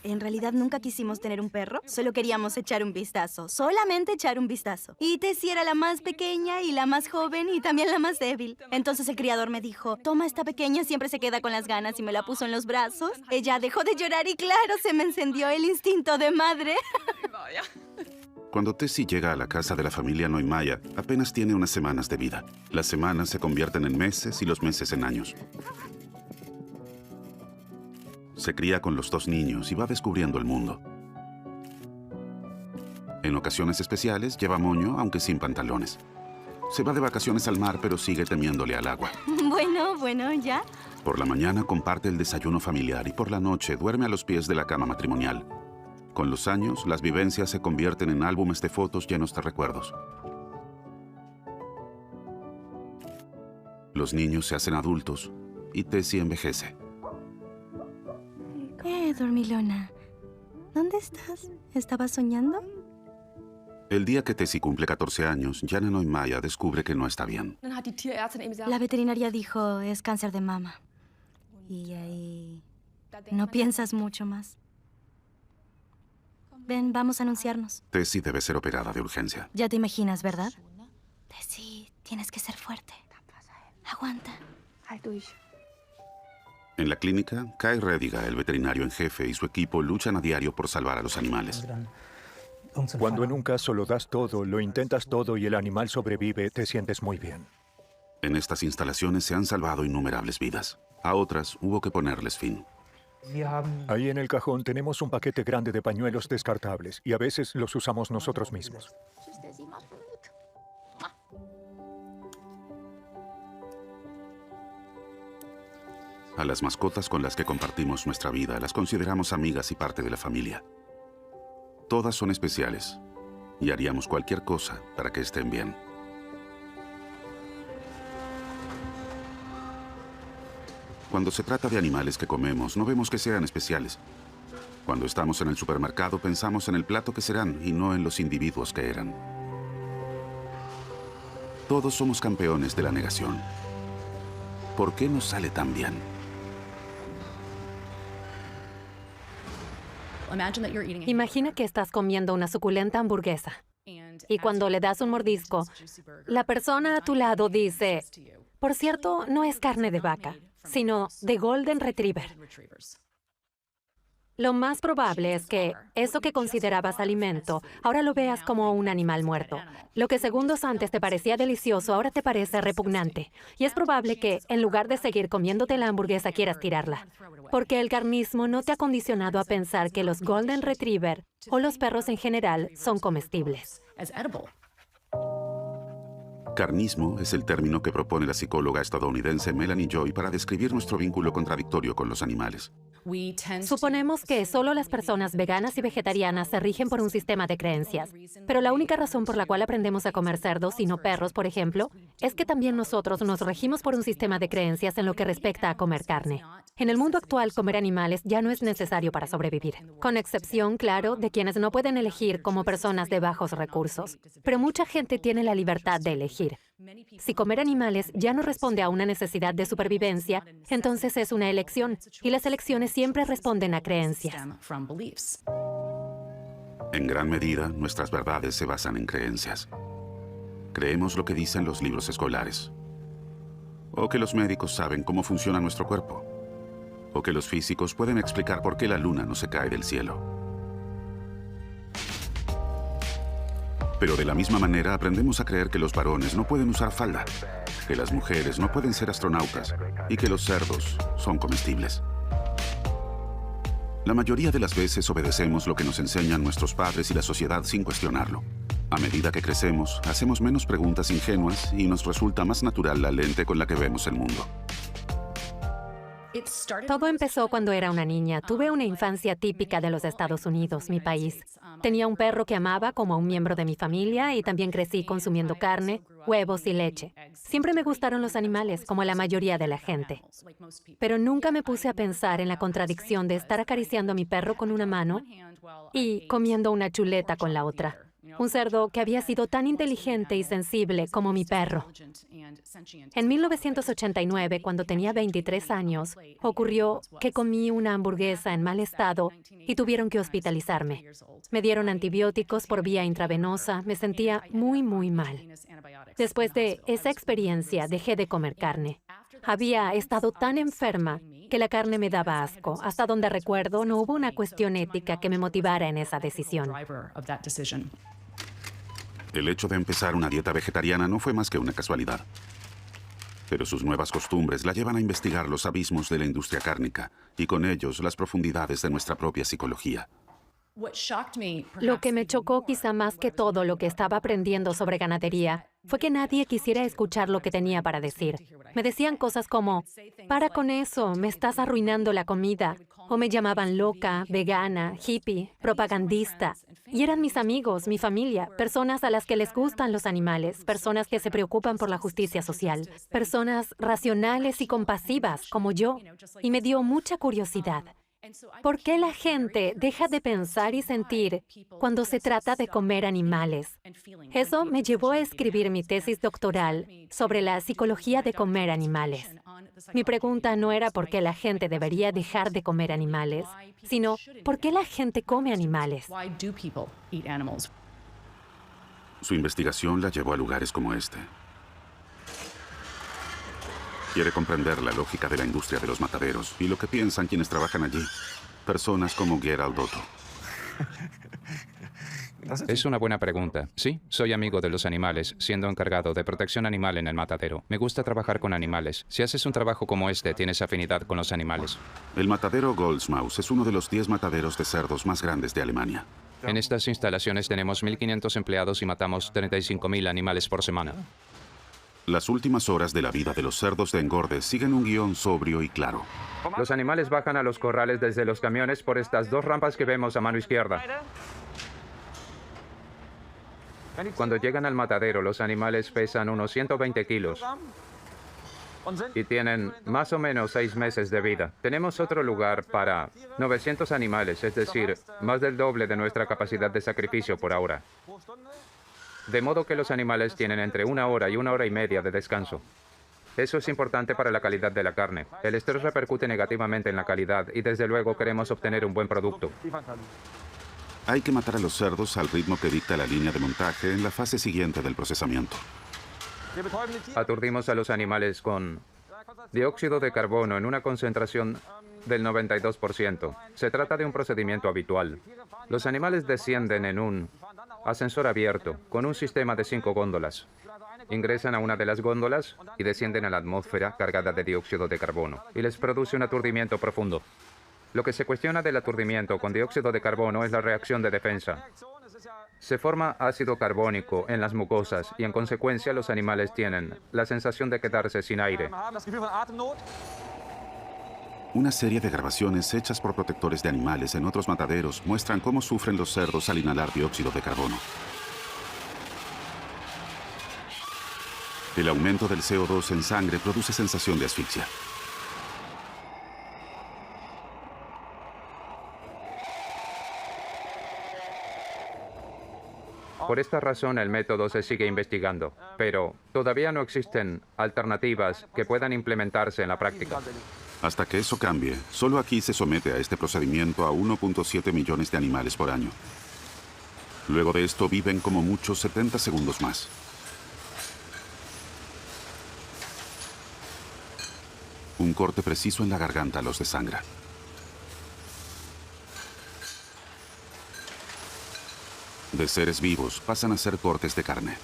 En realidad nunca quisimos tener un perro, solo queríamos echar un vistazo, solamente echar un vistazo. Y Tessie era la más pequeña y la más joven y también la más débil. Entonces el criador me dijo, toma, esta pequeña siempre se queda con las ganas, y me la puso en los brazos. Ella dejó de llorar y claro, se me encendió el instinto de madre. Cuando Tessie llega a la casa de la familia Neumeier, apenas tiene unas semanas de vida. Las semanas se convierten en meses y los meses en años. Se cría con los dos niños y va descubriendo el mundo. En ocasiones especiales lleva moño, aunque sin pantalones. Se va de vacaciones al mar, pero sigue temiéndole al agua. Bueno, ya. Por la mañana comparte el desayuno familiar y por la noche duerme a los pies de la cama matrimonial. Con los años, las vivencias se convierten en álbumes de fotos llenos de recuerdos. Los niños se hacen adultos y Tessie envejece. Dormilona. ¿Dónde estás? ¿Estabas soñando? El día que Tessie cumple 14 años, Jana Neumeier descubre que no está bien. La veterinaria dijo, es cáncer de mama. Y ahí... no piensas mucho más. Ven, vamos a anunciarnos. Tessie debe ser operada de urgencia. Ya te imaginas, ¿verdad? Tessie, tienes que ser fuerte. Aguanta. En la clínica, Kai Rediger, el veterinario en jefe, y su equipo luchan a diario por salvar a los animales. Cuando en un caso lo das todo, lo intentas todo y el animal sobrevive, te sientes muy bien. En estas instalaciones se han salvado innumerables vidas. A otras hubo que ponerles fin. Ahí en el cajón tenemos un paquete grande de pañuelos descartables y a veces los usamos nosotros mismos. A las mascotas con las que compartimos nuestra vida las consideramos amigas y parte de la familia. Todas son especiales y haríamos cualquier cosa para que estén bien. Cuando se trata de animales que comemos, no vemos que sean especiales. Cuando estamos en el supermercado, pensamos en el plato que serán y no en los individuos que eran. Todos somos campeones de la negación. ¿Por qué nos sale tan bien? Imagina que estás comiendo una suculenta hamburguesa y cuando le das un mordisco, la persona a tu lado dice, por cierto, no es carne de vaca, sino de Golden Retriever. Lo más probable es que eso que considerabas alimento, ahora lo veas como un animal muerto. Lo que segundos antes te parecía delicioso, ahora te parece repugnante. Y es probable que, en lugar de seguir comiéndote la hamburguesa, quieras tirarla. Porque el carnismo no te ha condicionado a pensar que los Golden Retriever, o los perros en general, son comestibles. Carnismo es el término que propone la psicóloga estadounidense Melanie Joy para describir nuestro vínculo contradictorio con los animales. Suponemos que solo las personas veganas y vegetarianas se rigen por un sistema de creencias. Pero la única razón por la cual aprendemos a comer cerdos y no perros, por ejemplo, es que también nosotros nos regimos por un sistema de creencias en lo que respecta a comer carne. En el mundo actual, comer animales ya no es necesario para sobrevivir. Con excepción, claro, de quienes no pueden elegir como personas de bajos recursos. Pero mucha gente tiene la libertad de elegir. Si comer animales ya no responde a una necesidad de supervivencia, entonces es una elección, y las elecciones siempre responden a creencias. En gran medida, nuestras verdades se basan en creencias. Creemos lo que dicen los libros escolares. O que los médicos saben cómo funciona nuestro cuerpo. O que los físicos pueden explicar por qué la luna no se cae del cielo. Pero de la misma manera aprendemos a creer que los varones no pueden usar falda, que las mujeres no pueden ser astronautas y que los cerdos son comestibles. La mayoría de las veces obedecemos lo que nos enseñan nuestros padres y la sociedad sin cuestionarlo. A medida que crecemos, hacemos menos preguntas ingenuas y nos resulta más natural la lente con la que vemos el mundo. Todo empezó cuando era una niña. Tuve una infancia típica de los Estados Unidos, mi país. Tenía un perro que amaba como un miembro de mi familia y también crecí consumiendo carne, huevos y leche. Siempre me gustaron los animales, como la mayoría de la gente. Pero nunca me puse a pensar en la contradicción de estar acariciando a mi perro con una mano y comiendo una chuleta con la otra. Un cerdo que había sido tan inteligente y sensible como mi perro. En 1989, cuando tenía 23 años, ocurrió que comí una hamburguesa en mal estado y tuvieron que hospitalizarme. Me dieron antibióticos por vía intravenosa, me sentía muy, muy mal. Después de esa experiencia, dejé de comer carne. Había estado tan enferma que la carne me daba asco. Hasta donde recuerdo, no hubo una cuestión ética que me motivara en esa decisión. El hecho de empezar una dieta vegetariana no fue más que una casualidad. Pero sus nuevas costumbres la llevan a investigar los abismos de la industria cárnica y con ellos las profundidades de nuestra propia psicología. Lo que me chocó quizá más que todo lo que estaba aprendiendo sobre ganadería fue que nadie quisiera escuchar lo que tenía para decir. Me decían cosas como, para con eso, me estás arruinando la comida. O me llamaban loca, vegana, hippie, propagandista. Y eran mis amigos, mi familia, personas a las que les gustan los animales, personas que se preocupan por la justicia social, personas racionales y compasivas como yo. Y me dio mucha curiosidad. ¿Por qué la gente deja de pensar y sentir cuando se trata de comer animales? Eso me llevó a escribir mi tesis doctoral sobre la psicología de comer animales. Mi pregunta no era por qué la gente debería dejar de comer animales, sino por qué la gente come animales. Su investigación la llevó a lugares como este. Quiere comprender la lógica de la industria de los mataderos y lo que piensan quienes trabajan allí. Personas como Gerald Otto. Es una buena pregunta. Sí, soy amigo de los animales, siendo encargado de protección animal en el matadero. Me gusta trabajar con animales. Si haces un trabajo como este, tienes afinidad con los animales. El matadero Goldsmaus es uno de los 10 mataderos de cerdos más grandes de Alemania. En estas instalaciones tenemos 1.500 empleados y matamos 35.000 animales por semana. Las últimas horas de la vida de los cerdos de engorde siguen un guión sobrio y claro. Los animales bajan a los corrales desde los camiones por estas 2 rampas que vemos a mano izquierda. Cuando llegan al matadero, los animales pesan unos 120 kilos y tienen más o menos 6 meses de vida. Tenemos otro lugar para 900 animales, es decir, más del doble de nuestra capacidad de sacrificio por ahora. De modo que los animales tienen entre 1 hora y 1 hora y media de descanso. Eso es importante para la calidad de la carne. El estrés repercute negativamente en la calidad y desde luego queremos obtener un buen producto. Hay que matar a los cerdos al ritmo que dicta la línea de montaje en la fase siguiente del procesamiento. Aturdimos a los animales con dióxido de carbono en una concentración del 92%. Se trata de un procedimiento habitual. Los animales descienden en un ascensor abierto con un sistema de 5 góndolas. Ingresan a una de las góndolas y descienden a la atmósfera cargada de dióxido de carbono y les produce un aturdimiento profundo. Lo que se cuestiona del aturdimiento con dióxido de carbono es la reacción de defensa. Se forma ácido carbónico en las mucosas y en consecuencia los animales tienen la sensación de quedarse sin aire. Una serie de grabaciones hechas por protectores de animales en otros mataderos muestran cómo sufren los cerdos al inhalar dióxido de carbono. El aumento del CO2 en sangre produce sensación de asfixia. Por esta razón el método se sigue investigando, pero todavía no existen alternativas que puedan implementarse en la práctica. Hasta que eso cambie, solo aquí se somete a este procedimiento a 1.7 millones de animales por año. Luego de esto viven como mucho 70 segundos más. Un corte preciso en la garganta los desangra. De seres vivos pasan a ser cortes de carne.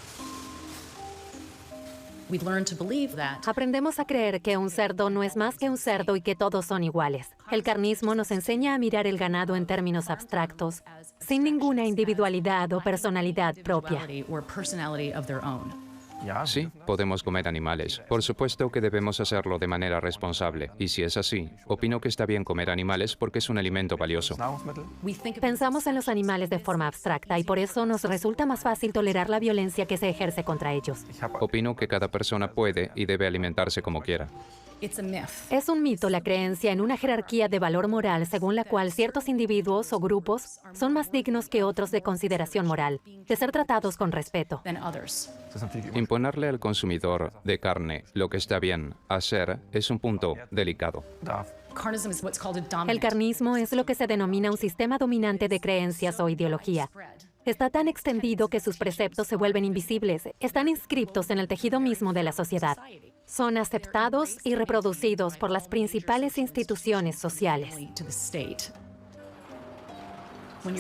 Aprendemos a creer que un cerdo no es más que un cerdo y que todos son iguales. El carnismo nos enseña a mirar el ganado en términos abstractos, sin ninguna individualidad o personalidad propia. Sí, podemos comer animales. Por supuesto que debemos hacerlo de manera responsable. Y si es así, opino que está bien comer animales porque es un alimento valioso. Pensamos en los animales de forma abstracta y por eso nos resulta más fácil tolerar la violencia que se ejerce contra ellos. Opino que cada persona puede y debe alimentarse como quiera. Es un mito la creencia en una jerarquía de valor moral según la cual ciertos individuos o grupos son más dignos que otros de consideración moral, de ser tratados con respeto. Imponerle al consumidor de carne lo que está bien hacer es un punto delicado. El carnismo es lo que se denomina un sistema dominante de creencias o ideología. Está tan extendido que sus preceptos se vuelven invisibles, están inscriptos en el tejido mismo de la sociedad. Son aceptados y reproducidos por las principales instituciones sociales.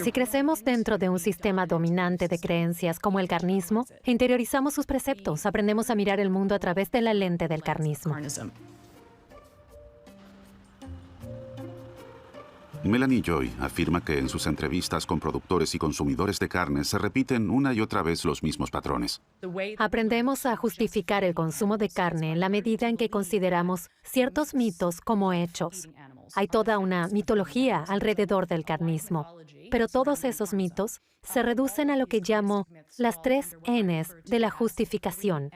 Si crecemos dentro de un sistema dominante de creencias como el carnismo, interiorizamos sus preceptos, aprendemos a mirar el mundo a través de la lente del carnismo. Melanie Joy afirma que en sus entrevistas con productores y consumidores de carne se repiten una y otra vez los mismos patrones. Aprendemos a justificar el consumo de carne en la medida en que consideramos ciertos mitos como hechos. Hay toda una mitología alrededor del carnismo, pero todos esos mitos se reducen a lo que llamo las 3 Ns de la justificación,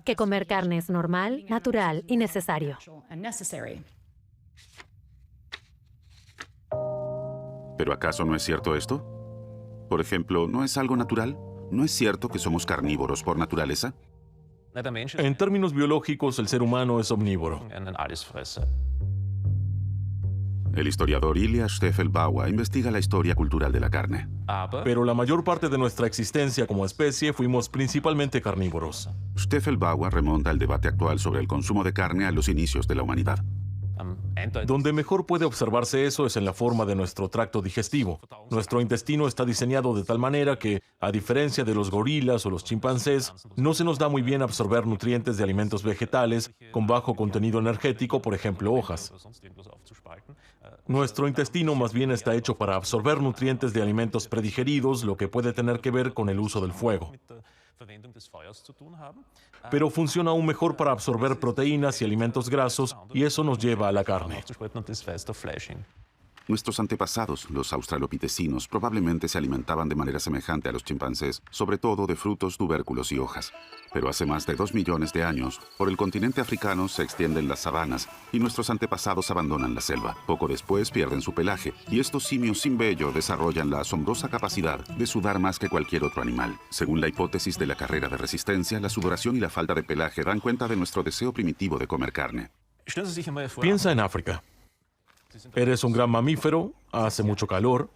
que comer carne es normal, natural y necesario. ¿Pero acaso no es cierto esto? Por ejemplo, ¿no es algo natural? ¿No es cierto que somos carnívoros por naturaleza? En términos biológicos, el ser humano es omnívoro. El historiador Ilya Steffel-Bauer investiga la historia cultural de la carne. Pero la mayor parte de nuestra existencia como especie fuimos principalmente carnívoros. Steffel-Bauer remonta el debate actual sobre el consumo de carne a los inicios de la humanidad. Donde mejor puede observarse eso es en la forma de nuestro tracto digestivo. Nuestro intestino está diseñado de tal manera que, a diferencia de los gorilas o los chimpancés, no se nos da muy bien absorber nutrientes de alimentos vegetales con bajo contenido energético, por ejemplo, hojas. Nuestro intestino más bien está hecho para absorber nutrientes de alimentos predigeridos, lo que puede tener que ver con el uso del fuego. Pero funciona aún mejor para absorber proteínas y alimentos grasos, y eso nos lleva a la carne. Nuestros antepasados, los australopitecinos, probablemente se alimentaban de manera semejante a los chimpancés, sobre todo de frutos, tubérculos y hojas. Pero hace más de 2 millones de años, por el continente africano se extienden las sabanas y nuestros antepasados abandonan la selva. Poco después pierden su pelaje, y estos simios sin vello desarrollan la asombrosa capacidad de sudar más que cualquier otro animal. Según la hipótesis de la carrera de resistencia, la sudoración y la falta de pelaje dan cuenta de nuestro deseo primitivo de comer carne. Piensa en África. Eres un gran mamífero, hace mucho calor,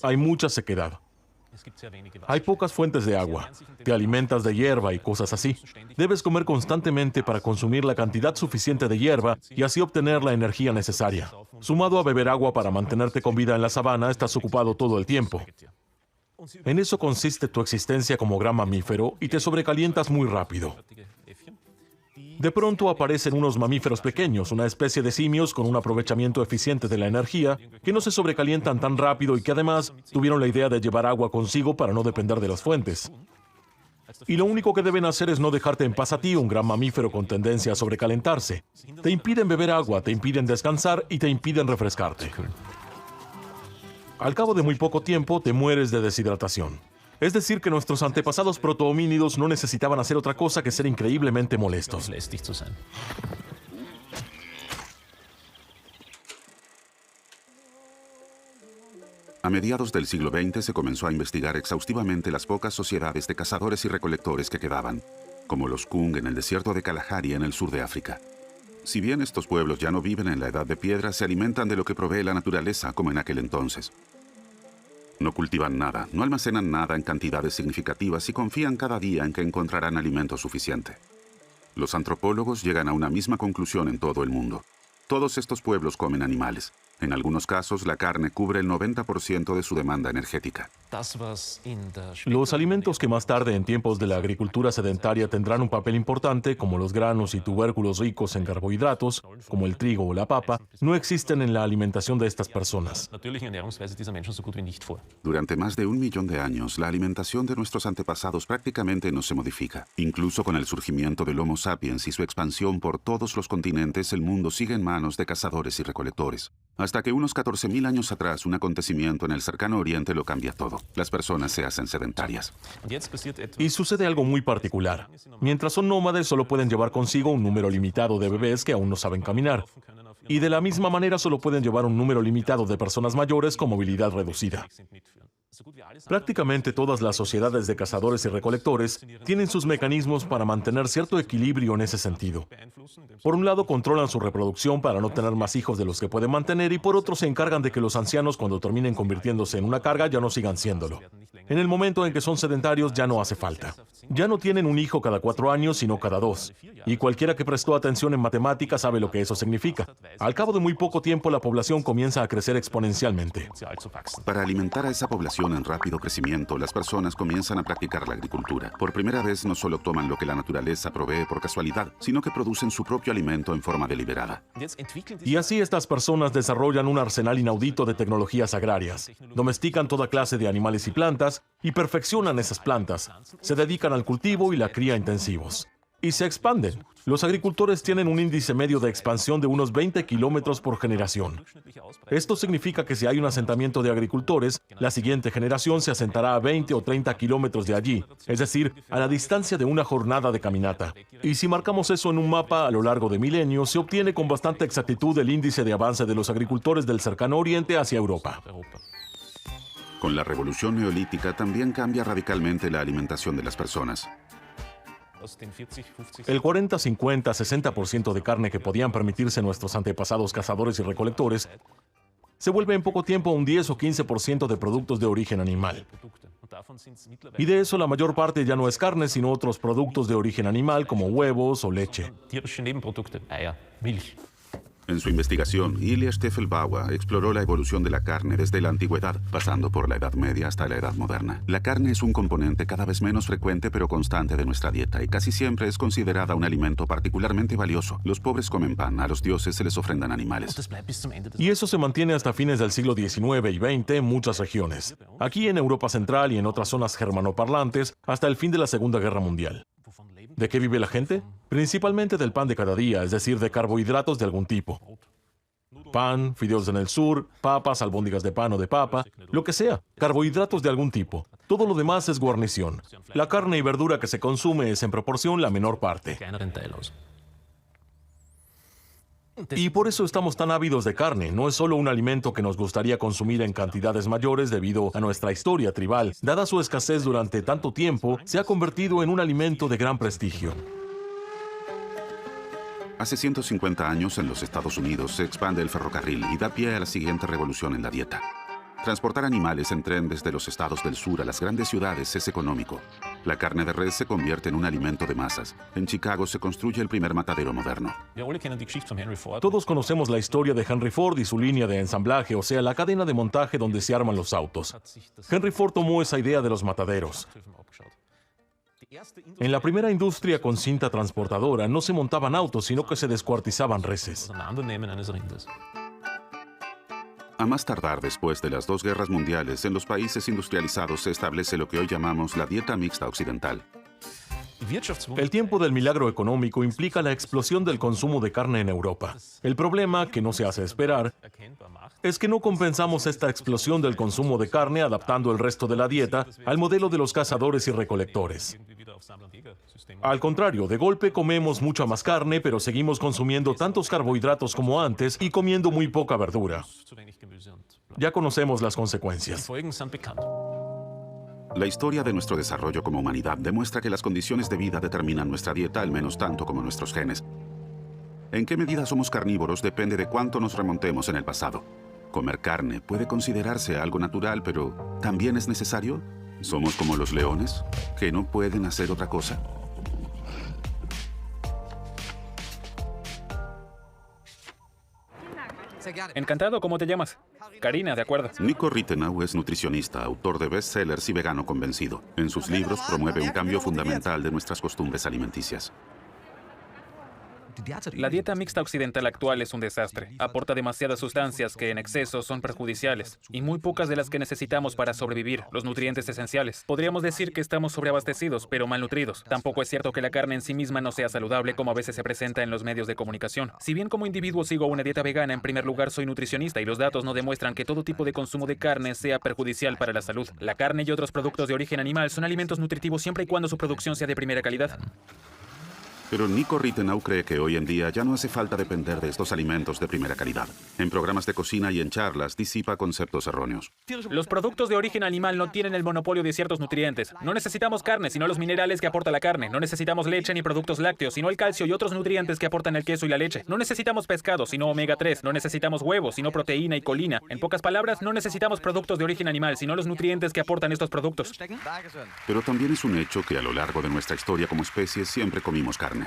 hay mucha sequedad. Hay pocas fuentes de agua, te alimentas de hierba y cosas así. Debes comer constantemente para consumir la cantidad suficiente de hierba y así obtener la energía necesaria. Sumado a beber agua para mantenerte con vida en la sabana, estás ocupado todo el tiempo. En eso consiste tu existencia como gran mamífero y te sobrecalientas muy rápido. De pronto aparecen unos mamíferos pequeños, una especie de simios con un aprovechamiento eficiente de la energía, que no se sobrecalientan tan rápido y que además tuvieron la idea de llevar agua consigo para no depender de las fuentes. Y lo único que deben hacer es no dejarte en paz a ti, un gran mamífero con tendencia a sobrecalentarse. Te impiden beber agua, te impiden descansar y te impiden refrescarte. Al cabo de muy poco tiempo te mueres de deshidratación. Es decir, que nuestros antepasados protohomínidos no necesitaban hacer otra cosa que ser increíblemente molestos. A mediados del siglo XX se comenzó a investigar exhaustivamente las pocas sociedades de cazadores y recolectores que quedaban, como los Kung en el desierto de Kalahari en el sur de África. Si bien estos pueblos ya no viven en la edad de piedra, se alimentan de lo que provee la naturaleza, como en aquel entonces. No cultivan nada, no almacenan nada en cantidades significativas y confían cada día en que encontrarán alimento suficiente. Los antropólogos llegan a una misma conclusión en todo el mundo. Todos estos pueblos comen animales. En algunos casos, la carne cubre el 90% de su demanda energética. Los alimentos que más tarde en tiempos de la agricultura sedentaria tendrán un papel importante, como los granos y tubérculos ricos en carbohidratos, como el trigo o la papa, no existen en la alimentación de estas personas. Durante más de 1 millón de años, la alimentación de nuestros antepasados prácticamente no se modifica. Incluso con el surgimiento del Homo sapiens y su expansión por todos los continentes, el mundo sigue en manos de cazadores y recolectores. Hasta que unos 14.000 años atrás, un acontecimiento en el cercano oriente lo cambia todo. Las personas se hacen sedentarias. Y sucede algo muy particular. Mientras son nómades, solo pueden llevar consigo un número limitado de bebés que aún no saben caminar. Y de la misma manera solo pueden llevar un número limitado de personas mayores con movilidad reducida. Prácticamente todas las sociedades de cazadores y recolectores tienen sus mecanismos para mantener cierto equilibrio en ese sentido. Por un lado, controlan su reproducción para no tener más hijos de los que pueden mantener, y por otro se encargan de que los ancianos, cuando terminen convirtiéndose en una carga, ya no sigan siéndolo. En el momento en que son sedentarios, ya no hace falta. Ya no tienen un hijo cada 4 años, sino cada 2. Y cualquiera que prestó atención en matemáticas sabe lo que eso significa. Al cabo de muy poco tiempo, la población comienza a crecer exponencialmente. Para alimentar a esa población en rápido crecimiento, las personas comienzan a practicar la agricultura. Por primera vez, no solo toman lo que la naturaleza provee por casualidad, sino que producen su propio alimento en forma deliberada. Y así estas personas desarrollan un arsenal inaudito de tecnologías agrarias. Domestican toda clase de animales y plantas y perfeccionan esas plantas. Se dedican al cultivo y la cría intensivos. Y se expanden. Los agricultores tienen un índice medio de expansión de unos 20 kilómetros por generación. Esto significa que si hay un asentamiento de agricultores, la siguiente generación se asentará a 20 o 30 kilómetros de allí, es decir, a la distancia de una jornada de caminata. Y si marcamos eso en un mapa a lo largo de milenios, se obtiene con bastante exactitud el índice de avance de los agricultores del cercano oriente hacia Europa. Con la revolución neolítica también cambia radicalmente la alimentación de las personas. El 40, 50, 60% de carne que podían permitirse nuestros antepasados cazadores y recolectores se vuelve en poco tiempo un 10 o 15% de productos de origen animal. Y de eso la mayor parte ya no es carne, sino otros productos de origen animal como huevos o leche. En su investigación, Ilya Steffelbauer exploró la evolución de la carne desde la antigüedad, pasando por la Edad Media hasta la Edad Moderna. La carne es un componente cada vez menos frecuente pero constante de nuestra dieta y casi siempre es considerada un alimento particularmente valioso. Los pobres comen pan, a los dioses se les ofrendan animales. Y eso se mantiene hasta fines del siglo XIX y XX en muchas regiones. Aquí en Europa Central y en otras zonas germanoparlantes hasta el fin de la Segunda Guerra Mundial. ¿De qué vive la gente? Principalmente del pan de cada día, es decir, de carbohidratos de algún tipo. Pan, fideos en el sur, papas, albóndigas de pan o de papa, lo que sea, carbohidratos de algún tipo. Todo lo demás es guarnición. La carne y verdura que se consume es en proporción la menor parte. Y por eso estamos tan ávidos de carne. No es solo un alimento que nos gustaría consumir en cantidades mayores debido a nuestra historia tribal. Dada su escasez durante tanto tiempo, se ha convertido en un alimento de gran prestigio. Hace 150 años en los Estados Unidos se expande el ferrocarril y da pie a la siguiente revolución en la dieta. Transportar animales en tren desde los estados del sur a las grandes ciudades es económico. La carne de res se convierte en un alimento de masas. En Chicago se construye el primer matadero moderno. Todos conocemos la historia de Henry Ford y su línea de ensamblaje, o sea, la cadena de montaje donde se arman los autos. Henry Ford tomó esa idea de los mataderos. En la primera industria con cinta transportadora no se montaban autos, sino que se descuartizaban reses. A más tardar después de las 2 guerras mundiales, en los países industrializados se establece lo que hoy llamamos la dieta mixta occidental. El tiempo del milagro económico implica la explosión del consumo de carne en Europa. El problema, que no se hace esperar, es que no compensamos esta explosión del consumo de carne adaptando el resto de la dieta al modelo de los cazadores y recolectores. Al contrario, de golpe comemos mucha más carne, pero seguimos consumiendo tantos carbohidratos como antes y comiendo muy poca verdura. Ya conocemos las consecuencias. La historia de nuestro desarrollo como humanidad demuestra que las condiciones de vida determinan nuestra dieta al menos tanto como nuestros genes. En qué medida somos carnívoros depende de cuánto nos remontemos en el pasado. Comer carne puede considerarse algo natural, pero ¿también es necesario? ¿Somos como los leones, que no pueden hacer otra cosa? Encantado, ¿cómo te llamas? Karina, de acuerdo. Nico Rittenau es nutricionista, autor de bestsellers y vegano convencido. En sus libros promueve un cambio fundamental de nuestras costumbres alimenticias. La dieta mixta occidental actual es un desastre. Aporta demasiadas sustancias que en exceso son perjudiciales y muy pocas de las que necesitamos para sobrevivir, los nutrientes esenciales. Podríamos decir que estamos sobreabastecidos, pero malnutridos. Tampoco es cierto que la carne en sí misma no sea saludable como a veces se presenta en los medios de comunicación. Si bien como individuo sigo una dieta vegana, en primer lugar soy nutricionista y los datos no demuestran que todo tipo de consumo de carne sea perjudicial para la salud. La carne y otros productos de origen animal son alimentos nutritivos siempre y cuando su producción sea de primera calidad. Pero Nico Rittenau cree que hoy en día ya no hace falta depender de estos alimentos de primera calidad. En programas de cocina y en charlas disipa conceptos erróneos. Los productos de origen animal no tienen el monopolio de ciertos nutrientes. No necesitamos carne, sino los minerales que aporta la carne. No necesitamos leche ni productos lácteos, sino el calcio y otros nutrientes que aportan el queso y la leche. No necesitamos pescado, sino omega 3. No necesitamos huevos, sino proteína y colina. En pocas palabras, no necesitamos productos de origen animal, sino los nutrientes que aportan estos productos. Pero también es un hecho que a lo largo de nuestra historia como especie siempre comimos carne.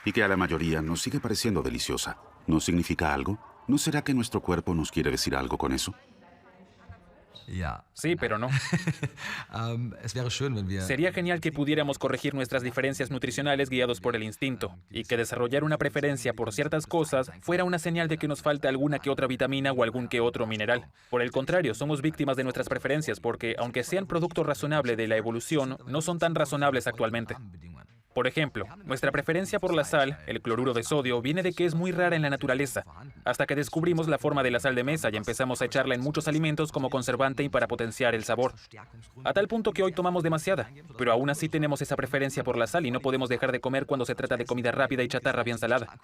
Y que a la mayoría nos sigue pareciendo deliciosa. ¿No significa algo? ¿No será que nuestro cuerpo nos quiere decir algo con eso? Sí, pero no. Sería genial que pudiéramos corregir nuestras diferencias nutricionales guiados por el instinto, y que desarrollar una preferencia por ciertas cosas fuera una señal de que nos falta alguna que otra vitamina o algún que otro mineral. Por el contrario, somos víctimas de nuestras preferencias porque, aunque sean producto razonable de la evolución, no son tan razonables actualmente. Por ejemplo, nuestra preferencia por la sal, el cloruro de sodio, viene de que es muy rara en la naturaleza, hasta que descubrimos la forma de la sal de mesa y empezamos a echarla en muchos alimentos como conservante y para potenciar el sabor. A tal punto que hoy tomamos demasiada, pero aún así tenemos esa preferencia por la sal y no podemos dejar de comer cuando se trata de comida rápida y chatarra bien salada.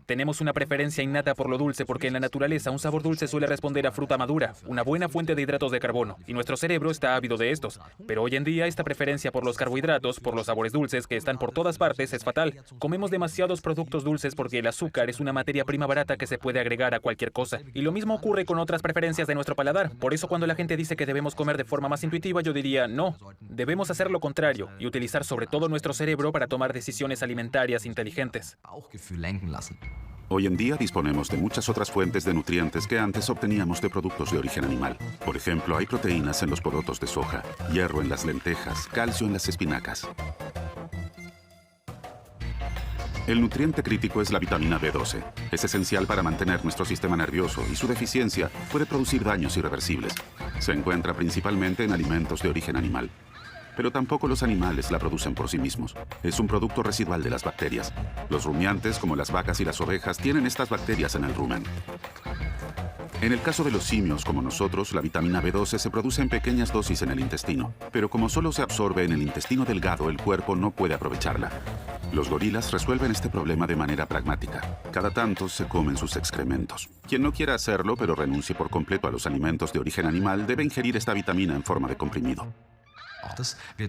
Tenemos una preferencia innata por lo dulce porque en la naturaleza un sabor dulce suele responder a fruta madura, una buena fuente de hidratos de carbono, y nuestro cerebro está ávido de estos. Pero hoy en día esta preferencia por los carbohidratos, por los sabores dulces que están por todas partes, es fatal. Comemos demasiados productos dulces porque el azúcar es una materia prima barata que se puede agregar a cualquier cosa. Y lo mismo ocurre con otras preferencias de nuestro paladar. Por eso cuando la gente dice que debemos comer de forma más intuitiva, yo diría no. Debemos hacer lo contrario y utilizar sobre todo nuestro cerebro para tomar decisiones alimentarias inteligentes. Hoy en día disponemos de muchas otras fuentes de nutrientes que antes obteníamos de productos de origen animal. Por ejemplo, hay proteínas en los porotos de soja, hierro en las lentejas, calcio en las espinacas. El nutriente crítico es la vitamina B12. Es esencial para mantener nuestro sistema nervioso y su deficiencia puede producir daños irreversibles. Se encuentra principalmente en alimentos de origen animal. Pero tampoco los animales la producen por sí mismos. Es un producto residual de las bacterias. Los rumiantes, como las vacas y las ovejas, tienen estas bacterias en el rumen. En el caso de los simios, como nosotros, la vitamina B12 se produce en pequeñas dosis en el intestino. Pero como solo se absorbe en el intestino delgado, el cuerpo no puede aprovecharla. Los gorilas resuelven este problema de manera pragmática. Cada tanto se comen sus excrementos. Quien no quiera hacerlo, pero renuncie por completo a los alimentos de origen animal, debe ingerir esta vitamina en forma de comprimido.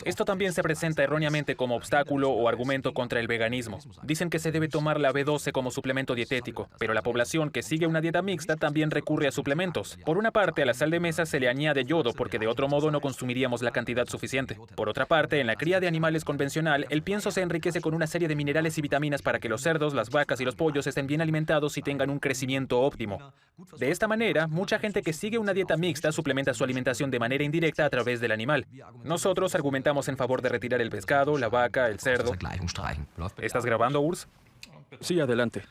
Esto también se presenta erróneamente como obstáculo o argumento contra el veganismo. Dicen que se debe tomar la B12 como suplemento dietético, pero la población que sigue una dieta mixta también recurre a suplementos. Por una parte, a la sal de mesa se le añade yodo porque de otro modo no consumiríamos la cantidad suficiente. Por otra parte, en la cría de animales convencional, el pienso se enriquece con una serie de minerales y vitaminas para que los cerdos, las vacas y los pollos estén bien alimentados y tengan un crecimiento óptimo. De esta manera, mucha gente que sigue una dieta mixta suplementa su alimentación de manera indirecta a través del animal. Nosotros argumentamos en favor de retirar el pescado, la vaca, el cerdo. ¿Estás grabando, Urs? Sí, adelante.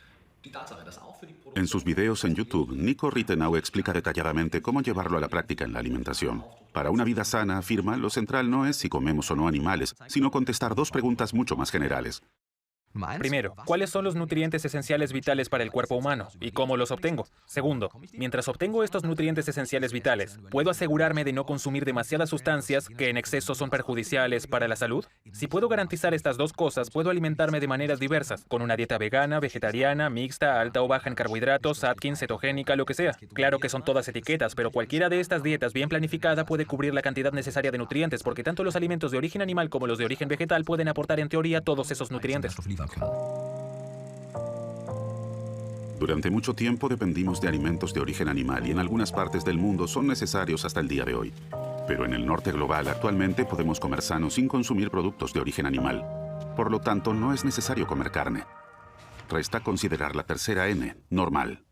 En sus videos en YouTube, Nico Rittenau explica detalladamente cómo llevarlo a la práctica en la alimentación. Para una vida sana, afirma, lo central no es si comemos o no animales, sino contestar dos preguntas mucho más generales. Primero, ¿cuáles son los nutrientes esenciales vitales para el cuerpo humano y cómo los obtengo? Segundo, mientras obtengo estos nutrientes esenciales vitales, ¿puedo asegurarme de no consumir demasiadas sustancias que en exceso son perjudiciales para la salud? Si puedo garantizar estas dos cosas, puedo alimentarme de maneras diversas, con una dieta vegana, vegetariana, mixta, alta o baja en carbohidratos, Atkins, cetogénica, lo que sea. Claro que son todas etiquetas, pero cualquiera de estas dietas bien planificada puede cubrir la cantidad necesaria de nutrientes, porque tanto los alimentos de origen animal como los de origen vegetal pueden aportar en teoría todos esos nutrientes. Durante mucho tiempo dependimos de alimentos de origen animal y en algunas partes del mundo son necesarios hasta el día de hoy. Pero en el norte global actualmente podemos comer sano sin consumir productos de origen animal. Por lo tanto, no es necesario comer carne. Resta considerar la tercera N, normal.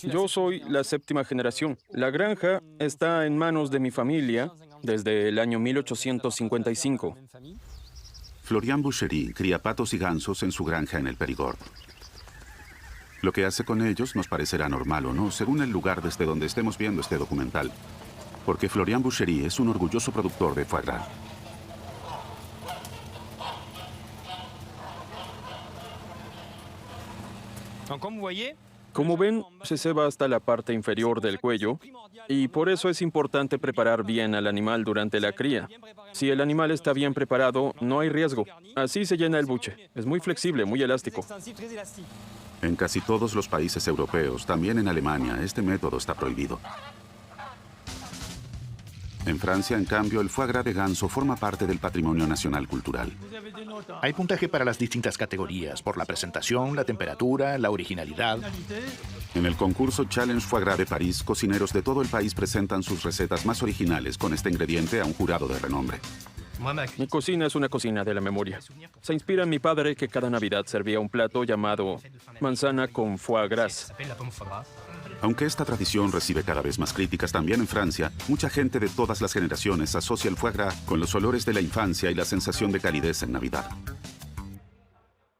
Yo soy la séptima generación. La granja está en manos de mi familia desde el año 1855. Florian Boucherie cría patos y gansos en su granja en el Périgord. Lo que hace con ellos nos parecerá normal o no, según el lugar desde donde estemos viendo este documental. Porque Florian Boucherie es un orgulloso productor de foie gras. Como ven, se ceba hasta la parte inferior del cuello y por eso es importante preparar bien al animal durante la cría. Si el animal está bien preparado, no hay riesgo. Así se llena el buche. Es muy flexible, muy elástico. En casi todos los países europeos, también en Alemania, este método está prohibido. En Francia, en cambio, el foie gras de ganso forma parte del patrimonio nacional cultural. Hay puntaje para las distintas categorías, por la presentación, la temperatura, la originalidad. En el concurso Challenge Foie Gras de París, cocineros de todo el país presentan sus recetas más originales con este ingrediente a un jurado de renombre. Mi cocina es una cocina de la memoria. Se inspira en mi padre, que cada Navidad servía un plato llamado manzana con foie gras. Aunque esta tradición recibe cada vez más críticas también en Francia, mucha gente de todas las generaciones asocia el foie gras con los olores de la infancia y la sensación de calidez en Navidad.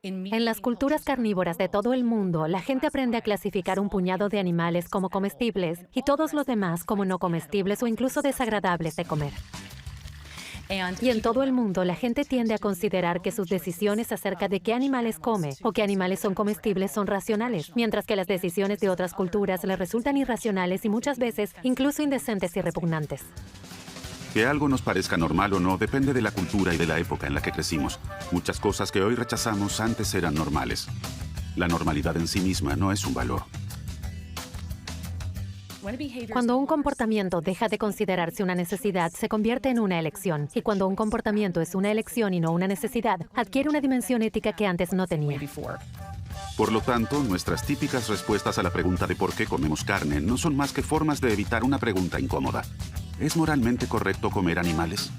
En las culturas carnívoras de todo el mundo, la gente aprende a clasificar un puñado de animales como comestibles y todos los demás como no comestibles o incluso desagradables de comer. Y en todo el mundo, la gente tiende a considerar que sus decisiones acerca de qué animales come o qué animales son comestibles son racionales, mientras que las decisiones de otras culturas les resultan irracionales y muchas veces incluso indecentes y repugnantes. Que algo nos parezca normal o no depende de la cultura y de la época en la que crecimos. Muchas cosas que hoy rechazamos antes eran normales. La normalidad en sí misma no es un valor. Cuando un comportamiento deja de considerarse una necesidad, se convierte en una elección. Y cuando un comportamiento es una elección y no una necesidad, adquiere una dimensión ética que antes no tenía. Por lo tanto, nuestras típicas respuestas a la pregunta de por qué comemos carne no son más que formas de evitar una pregunta incómoda. ¿Es moralmente correcto comer animales?